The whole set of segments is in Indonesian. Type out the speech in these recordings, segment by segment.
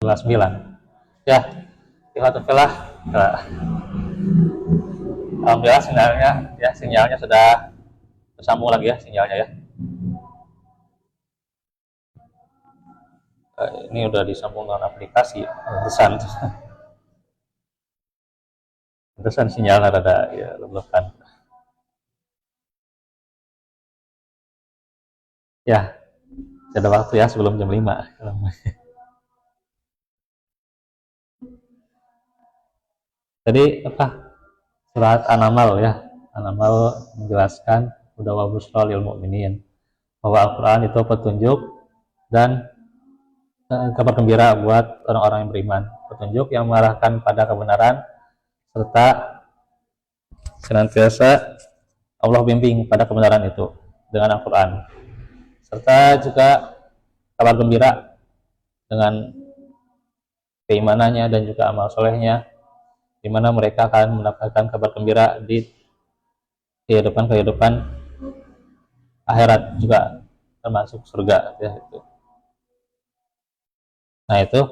9. Ya, Alhamdulillah. Alhamdulillah sinyalnya sudah tersambung lagi ya sinyalnya ya. Ini udah disambung dengan aplikasi terusan sinyal ada ya lebekan. Ya, ada waktu ya sebelum jam 5. Jadi apa? Surat An-Naml ya. An-Naml menjelaskan udah wa busra lil mu'minin bahwa Al-Qur'an itu petunjuk dan kabar gembira buat orang-orang yang beriman. Petunjuk yang mengarahkan pada kebenaran serta senantiasa Allah bimbing pada kebenaran itu dengan Al-Quran, serta juga kabar gembira dengan keimanannya dan juga amal solehnya, di mana mereka akan mendapatkan kabar gembira di kehidupan akhirat juga, termasuk surga ya, itu. Nah itu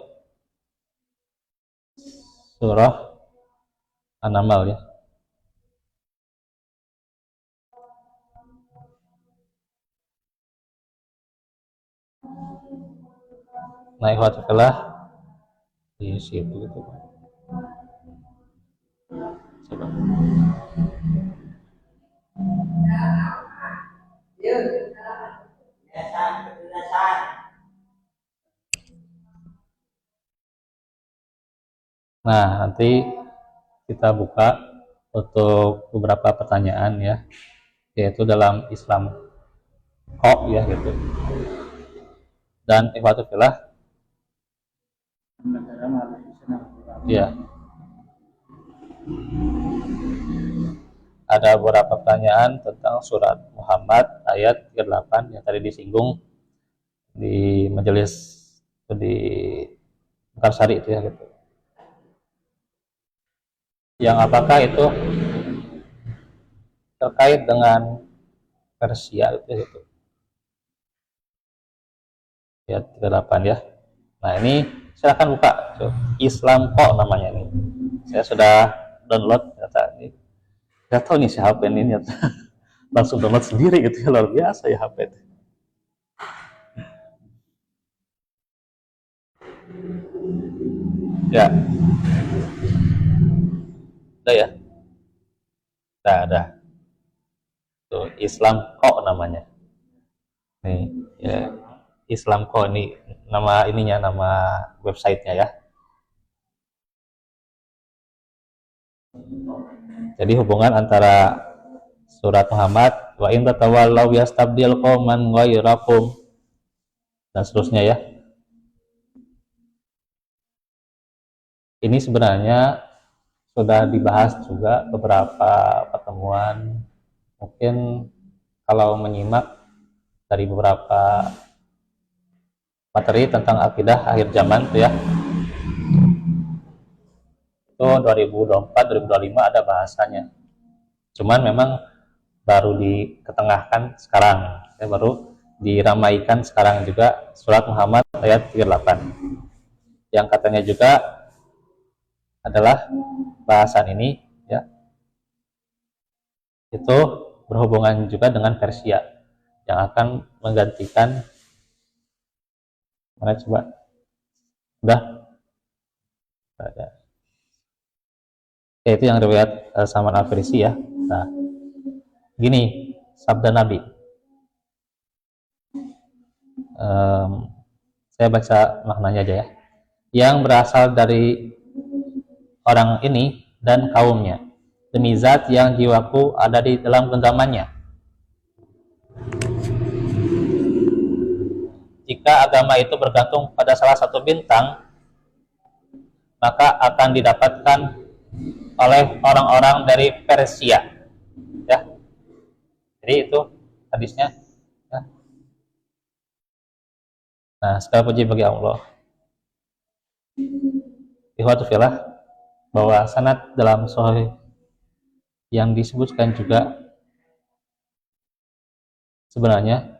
surah An-Naml ya. Nah ikhwatillah di situ gitu. Coba. Nah nanti kita buka untuk beberapa pertanyaan ya, yaitu dalam Islam kok ya gitu. Dan ikhwatillah ya, ada beberapa pertanyaan tentang surat Muhammad ayat 38 yang tadi disinggung di majelis di Mekarsari itu ya gitu. Yang apakah itu terkait dengan Persia itu gitu. Ya 38 ya. Nah ini silakan buka tuh. Islam kok namanya ini. Saya sudah download ternyata ini. Gak tahu nih si HP ini langsung download sendiri gitu ya, luar biasa ya HP itu. Ya. Udah ya. Udah. Tuh, Islam kok namanya. Nih, ya. Islam kok ini nama ininya, nama websitenya ya. Jadi hubungan antara surat Muhammad wa in tatawallaw yastabdil qauman ghairakum dan seterusnya ya. Ini sebenarnya sudah dibahas juga beberapa pertemuan, mungkin kalau menyimak dari beberapa materi tentang akidah akhir zaman tuh ya, itu 2024-2025 ada bahasanya, cuman memang baru diketengahkan sekarang ya, baru diramaikan sekarang juga surat Muhammad ayat 38 yang katanya juga adalah bahasan ini ya, itu berhubungan juga dengan Persia yang akan menggantikan, mana coba udah ada ya, itu yang riwayat Salman Al-Farisi ya. Nah gini sabda Nabi, saya baca maknanya aja ya, yang berasal dari orang ini dan kaumnya, demi zat yang jiwaku ada di dalam genggamannya. Jika agama itu bergantung pada salah satu bintang, maka akan didapatkan oleh orang-orang dari Persia ya. Jadi itu hadisnya ya. Nah segala puji bagi Allah. Ikhwatullah, bahwa sanad dalam sahih yang disebutkan juga sebenarnya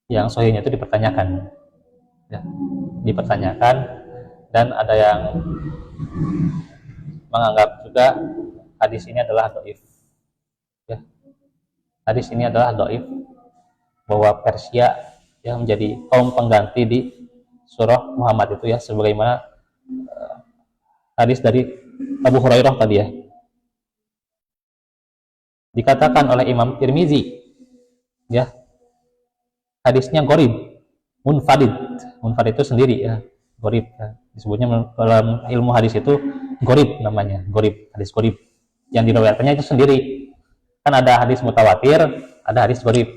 yang sahihnya itu dipertanyakan ya, dipertanyakan, dan ada yang menganggap juga hadis ini adalah dhaif. Ya. Hadis ini adalah dhaif, bahwa Persia yang menjadi kaum pengganti di surah Muhammad itu ya, sebagaimana hadis dari Abu Hurairah tadi ya. Dikatakan oleh Imam Tirmizi ya, hadisnya gharib, munfarid. Munfarid itu sendiri ya, gharib ya. Disebutnya dalam ilmu hadis itu gharib namanya, gharib, hadis gharib. Yang diriwayatkannya itu sendiri. Kan ada hadis mutawatir, ada hadis gharib.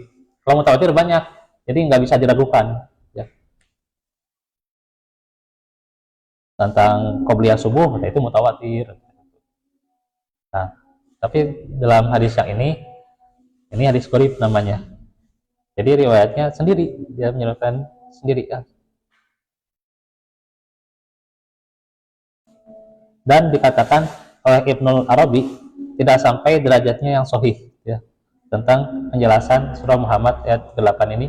Kalau mutawatir banyak, jadi nggak bisa diragukan ya. Tentang qobliyah subuh, itu mutawatir. Nah, tapi dalam hadis yang ini hadis gharib namanya. Jadi riwayatnya sendiri, dia menyebutkan sendiri ya. Dan dikatakan oleh Ibnul Arabi tidak sampai derajatnya yang sahih ya, tentang penjelasan surah Muhammad ayat 38 ini.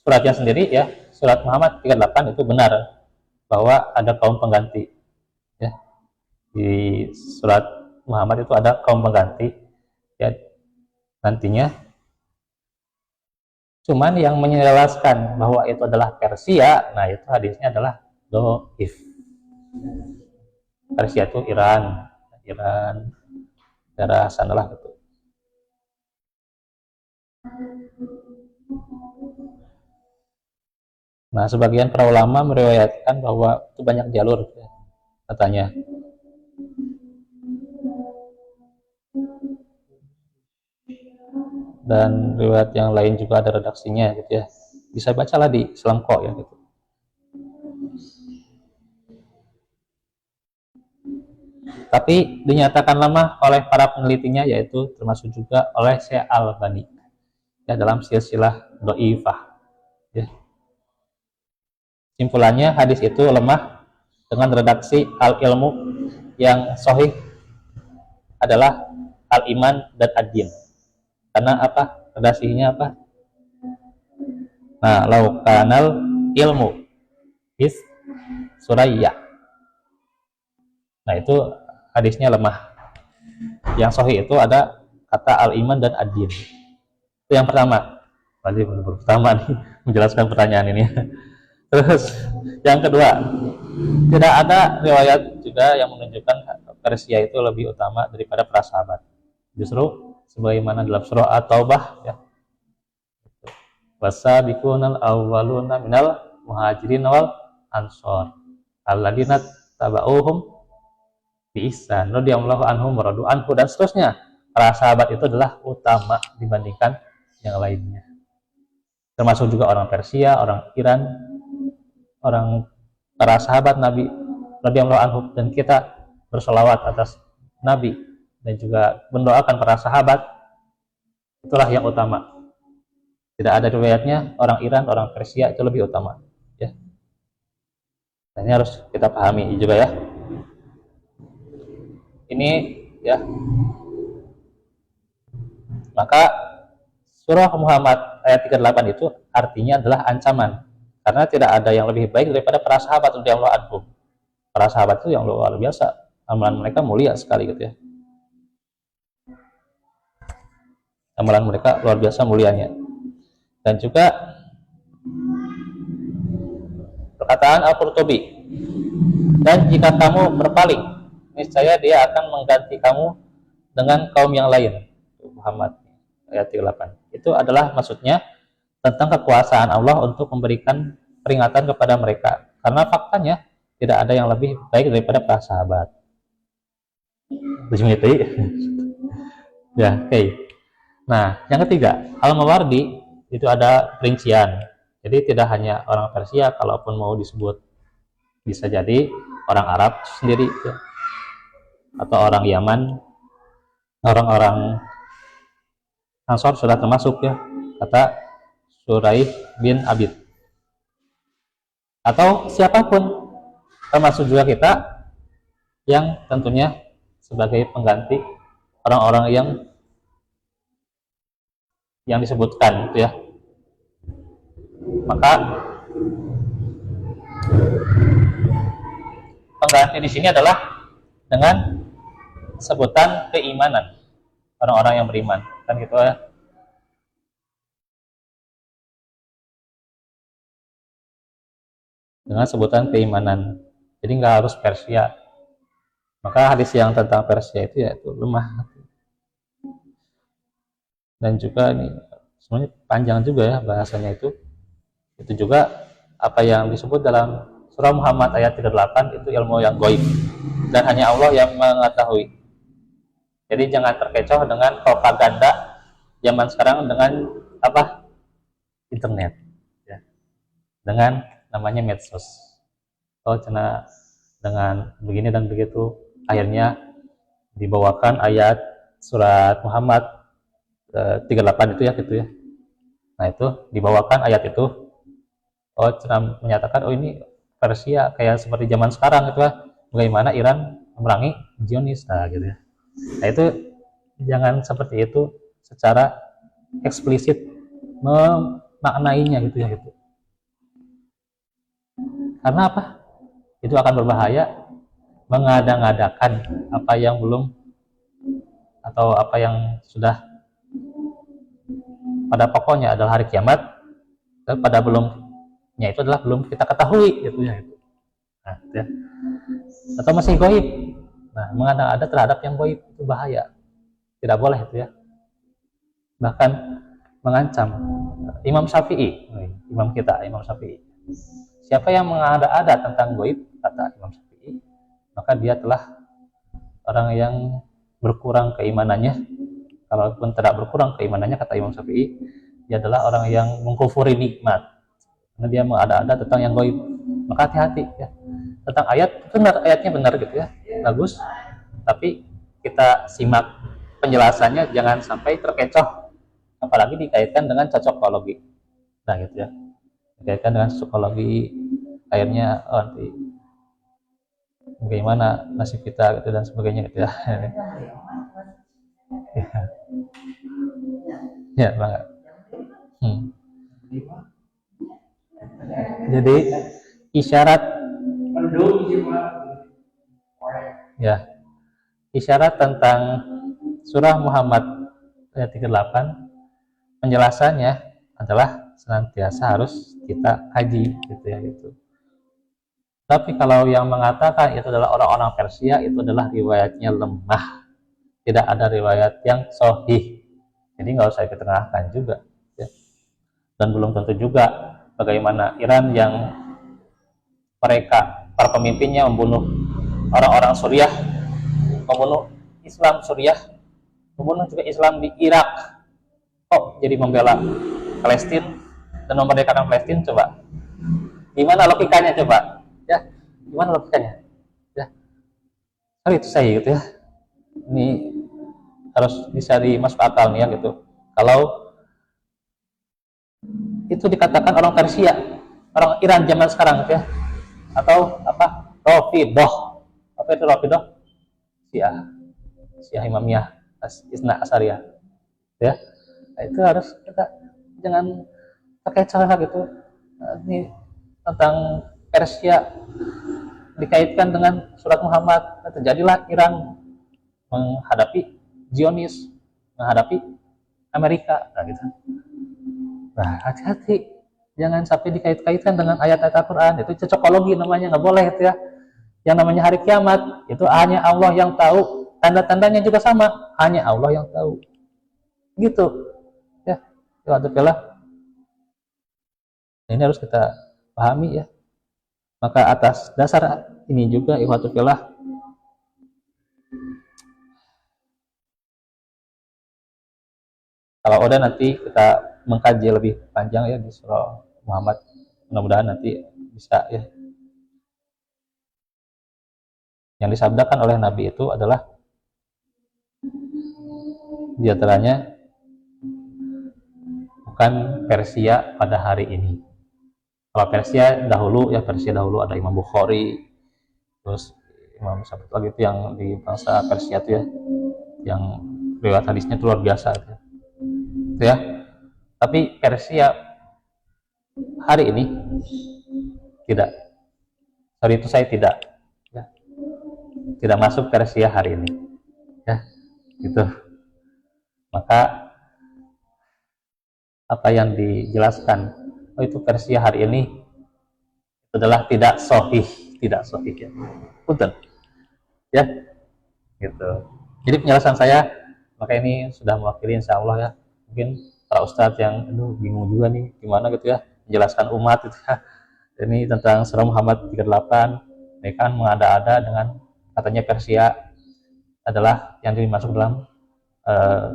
Suratnya sendiri ya, surat Muhammad 38 itu benar bahwa ada kaum pengganti ya. Di surat Muhammad itu ada kaum pengganti ya nantinya. Cuman yang menjelaskan bahwa itu adalah Persia, nah itu hadisnya adalah dhaif. Persia itu Iran daerah sanalah gitu. Nah, sebagian para ulama meriwayatkan bahwa itu banyak jalur ya, katanya. Dan riwayat yang lain juga ada redaksinya gitu ya. Bisa bacalah di Selangkok ya gitu. Tapi dinyatakan lemah oleh para penelitinya, yaitu termasuk juga oleh Syekh Al-Albani ya, dalam silsilah dhaifah ya. Simpulannya hadis itu lemah dengan redaksi al-ilmu, yang sahih adalah al-iman dan ad-din. Karena apa? Redaksinya apa? Nah, lau kanal ilmu bis suraya. Nah, itu hadisnya lemah. Yang sahih itu ada kata al-iman dan ad-din. Itu yang pertama. Tadi baru pertama nih menjelaskan pertanyaan ini. Terus yang kedua, tidak ada riwayat juga yang menunjukkan Persia itu lebih utama daripada para sahabat. Justru sebagaimana dalam surah At-Taubah ya, wasabiqunal awwaluna minal muhajirin wal ansor alladzina tabauhum bi ihsan radhiyallahu anhum wa radu anhu, dan seterusnya. Para sahabat itu adalah utama dibandingkan yang lainnya, termasuk juga orang Persia, orang Iran, orang para sahabat Nabi radhiyallahu anhum. Dan kita bersolawat atas Nabi dan juga mendoakan para sahabat, itulah yang utama. Tidak ada riwayatnya orang Iran, orang Persia itu lebih utama ya. Ini harus kita pahami juga ya. Ini ya. Maka surah Muhammad ayat 38 itu artinya adalah ancaman, karena tidak ada yang lebih baik daripada para sahabat radhiyallahu anhum. Para sahabat itu yang luar biasa, amalan mereka mulia sekali gitu ya. Amalan mereka luar biasa mulianya. Dan juga perkataan Al-Qurtubi, dan jika kamu berpaling, niscaya dia akan mengganti kamu dengan kaum yang lain. Muhammad ayat 38. Itu adalah maksudnya tentang kekuasaan Allah untuk memberikan peringatan kepada mereka, karena faktanya tidak ada yang lebih baik daripada para sahabat. Ya, oke. Nah, yang ketiga, Al-Mawardi itu ada perincian. Jadi tidak hanya orang Persia, kalaupun mau disebut bisa jadi orang Arab sendiri ya, atau orang Yaman, orang-orang Ansor sudah termasuk ya, kata Suraih bin Abid, atau siapapun, termasuk juga kita yang tentunya sebagai pengganti orang-orang yang disebutkan itu ya. Maka Pengganti di sini adalah dengan sebutan keimanan, orang-orang yang beriman, kan gitu ya. Dengan sebutan keimanan. Jadi nggak harus Persia. Maka hadis yang tentang Persia itu yaitu lemah. Dan juga ini sebenarnya panjang juga ya bahasanya itu. Itu juga apa yang disebut dalam surah Muhammad ayat 38 itu ilmu yang gaib dan hanya Allah yang mengetahui. Jadi jangan terkecoh dengan propaganda zaman sekarang dengan apa? Internet ya. Dengan namanya medsos. Oh, cina dengan begini dan begitu akhirnya dibawakan ayat surat Muhammad 38 itu ya gitu ya. Nah, itu dibawakan ayat itu. Oh, cina menyatakan oh ini Persia kayak seperti zaman sekarang gitu ya. Bagaimana Iran memerangi Zionis nah gitu ya. Nah, itu jangan seperti itu secara eksplisit memaknainya gitu ya gitu. Karena apa? Itu akan berbahaya mengada-ngadakan apa yang belum atau apa yang sudah pada pokoknya adalah hari kiamat dan pada belumnya itu adalah belum kita ketahui gitu ya. Nah, gitu ya. Atau masih goib. Nah, mengada-ada terhadap yang goib itu bahaya. Tidak boleh itu ya. Bahkan mengancam Imam Syafi'i, imam kita, Imam Syafi'i. Siapa yang mengada-ada tentang goib, kata Imam Syafi'i, maka dia telah orang yang berkurang keimanannya. Kalaupun tidak berkurang keimanannya, kata Imam Syafi'i, dia adalah orang yang mengkufuri nikmat. Karena dia mengada-ada tentang yang goib. Maka hati-hati ya. Tentang ayat, benar ayatnya benar gitu ya, bagus. Tapi kita simak penjelasannya, jangan sampai terkecoh. Apalagi dikaitkan dengan cocokologi. Nah gitu ya. Dikaitkan dengan psikologi akhirnya oh, nanti bagaimana nasib kita gitu dan sebagainya gitu ya. Ya bangga. Jadi isyarat ya isyarat tentang surah Muhammad ayat 38 penjelasannya adalah senantiasa harus kita kaji gitu ya gitu. Tapi kalau yang mengatakan itu adalah orang-orang Persia itu adalah riwayatnya lemah, tidak ada riwayat yang sahih. Jadi nggak usah ketengahkan juga. Ya. Dan belum tentu juga bagaimana Iran yang mereka para pemimpinnya membunuh orang-orang Suriah, membunuh Islam Suriah, membunuh juga Islam di Irak. Oh, jadi membela Palestina dan memerdekakan Palestina coba. Gimana logikanya coba? Ya, gimana logikanya? Ya, kali itu saya gitu ya. Ini harus bisa dimasuk akal nih ya gitu. Kalau itu dikatakan orang Persia, orang Iran zaman sekarang gitu ya, atau apa? Rafidah. Apa itu Rafidah? Syiah Imamiyah, Isna Asariyah. Ya, nah, itu harus kita jangan terkecoh gitu. Ini tentang Persia dikaitkan dengan surat Muhammad, terjadilah Iran menghadapi Zionis, menghadapi Amerika, nah gitu. Nah, hati-hati, jangan sampai dikait-kaitkan dengan ayat-ayat Al-Quran. Itu cocokologi namanya, nggak boleh itu ya. Yang namanya hari kiamat itu hanya Allah yang tahu, tanda-tandanya juga sama, hanya Allah yang tahu. Gitu, ya. Ini harus kita pahami ya. Maka atas dasar ini juga ikhwatullah kalau udah nanti kita mengkaji lebih panjang ya di surah Muhammad, mudah-mudahan nanti bisa ya. Yang disabdakan oleh Nabi itu adalah diantaranya bukan Persia pada hari ini. Kalau Persia dahulu ya, Persia dahulu ada Imam Bukhari, terus Imam siapa lagi itu yang di bangsa Persia itu ya, yang riwayat hadisnya itu luar biasa itu ya. Tapi Persia hari ini tidak. sorry itu saya tidak ya, tidak masuk Persia hari ini ya gitu. Maka apa yang dijelaskan itu Persia hari ini itu adalah tidak sahih ya. Punten ya gitu. Jadi penjelasan saya maka ini sudah mewakili insya Allah ya. Mungkin para ustadz yang bingung juga nih gimana gitu ya menjelaskan umat itu ya. Ini tentang surah Muhammad 38 ini kan mengada-ada dengan katanya Persia adalah yang dimasuk dalam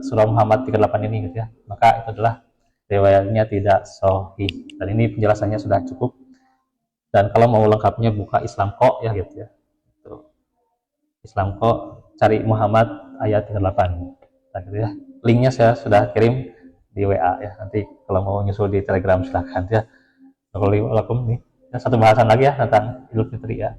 surah Muhammad 38 ini gitu ya. Maka itu adalah riwayatnya tidak sahih. Dan ini penjelasannya sudah cukup. Dan kalau mau lengkapnya buka Islamko ya gitu ya. Islamko cari Muhammad ayat 38 nah, gitu ya. Linknya saya sudah kirim di WA ya. Nanti kalau mau nyusul di Telegram silahkan ya. Kalau nih ya, satu bahasan lagi ya tentang Idul Fitri ya.